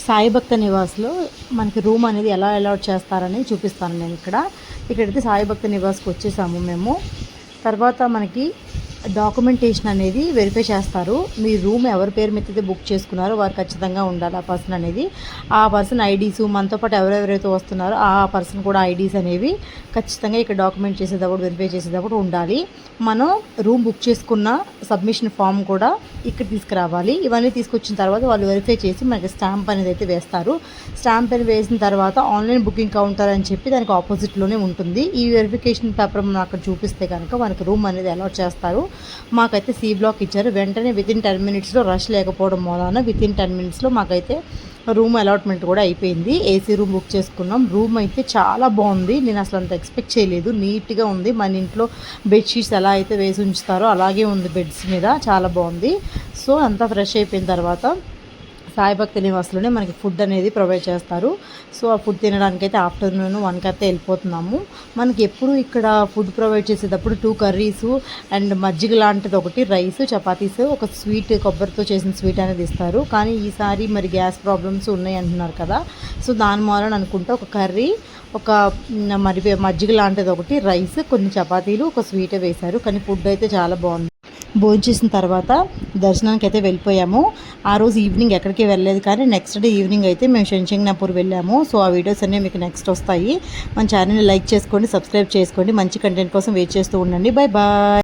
సాయి భక్త నివాస్లో మనకి రూమ్ అనేది ఎలా అలాట్ చేస్తారని చూపిస్తాను నేను ఇక్కడైతే సాయి భక్త నివాస్కి వచ్చేసాము మేము. తర్వాత మనకి డాక్యుమెంటేషన్ అనేది వెరిఫై చేస్తారు. మీ రూమ్ ఎవరి పేరు మీద అయితే బుక్ చేసుకున్నారో వారు ఖచ్చితంగా ఉండాలి. ఆ పర్సన్ అనేది, ఆ పర్సన్ ఐడీస్, మనతో పాటు ఎవరెవరైతే వస్తున్నారో ఆ పర్సన్ కూడా ఐడీస్ అనేవి ఖచ్చితంగా ఇక్కడ డాక్యుమెంట్ చేసేటప్పుడు, వెరిఫై చేసేటప్పుడు ఉండాలి. మనం రూమ్ బుక్ చేసుకున్న సబ్మిషన్ ఫామ్ కూడా ఇక్కడ తీసుకురావాలి. ఇవన్నీ తీసుకొచ్చిన తర్వాత వాళ్ళు వెరిఫై చేసి మనకి స్టాంప్ అనేది అయితే వేస్తారు. స్టాంప్ అనేది వేసిన తర్వాత ఆన్లైన్ బుకింగ్ కౌంటర్ అని చెప్పి దానికి ఆపోజిట్లోనే ఉంటుంది. ఈ వెరిఫికేషన్ పేపర్ మనం అక్కడ చూపిస్తే కనుక మనకి రూమ్ అనేది అలాట్ చేస్తారు. మాకైతే సి బ్లాక్ ఇచ్చారు. వెంటనే వితిన్ 10 మినిట్స్లో రష్ లేకపోవడం మూలాన వితిన్ 10 మినిట్స్లో మాకైతే రూమ్ అలాట్మెంట్ కూడా అయిపోయింది. ఏసీ రూమ్ బుక్ చేసుకున్నాం. రూమ్ అయితే చాలా బాగుంది. నేను అసలు అంత ఎక్స్పెక్ట్ చేయలేదు. నీట్గా ఉంది. మన ఇంట్లో బెడ్షీట్స్ ఎలా అయితే వేసి ఉంచుతారో అలాగే ఉంది. బెడ్స్ మీద చాలా బాగుంది. సో అంతా ఫ్రెష్ అయిపోయిన తర్వాత సాయి భక్తి నివాస్లోనే మనకి ఫుడ్ అనేది ప్రొవైడ్ చేస్తారు. సో ఆ ఫుడ్ తినడానికైతే ఆఫ్టర్నూన్ 1కి అయితే వెళ్ళిపోతున్నాము. మనకి ఎప్పుడు ఇక్కడ ఫుడ్ ప్రొవైడ్ చేసేటప్పుడు 2 కర్రీస్ అండ్ మజ్జిగ లాంటిది ఒకటి, రైస్, చపాతీస్, ఒక స్వీట్, కొబ్బరితో చేసిన స్వీట్ అనేది ఇస్తారు. కానీ ఈసారి మరి గ్యాస్ ప్రాబ్లమ్స్ ఉన్నాయి అంటున్నారు కదా, సో దాని మూలన అనుకుంటా ఒక కర్రీ, ఒక మజ్జిగ లాంటిది ఒకటి, రైస్, కొన్ని చపాతీలు, ఒక స్వీట్ వేశారు. కానీ ఫుడ్ అయితే చాలా బాగుంది. భోజనం చేసిన తర్వాత దర్శనానికి అయితే వెళ్ళిపోయాము. ఆ రోజు ఈవినింగ్ ఎక్కడికి వెళ్ళలేదు, కానీ నెక్స్ట్ డే ఈవినింగ్ అయితే మేము శంషంగ్నాపూర్ వెళ్ళాము. సో ఆ వీడియోస్ అన్నీ మీకు నెక్స్ట్ వస్తాయి. మన ఛానల్ని లైక్ చేసుకోండి, సబ్స్క్రైబ్ చేసుకోండి. మంచి కంటెంట్ కోసం వెయిట్ చేస్తూ ఉండండి. Bye bye.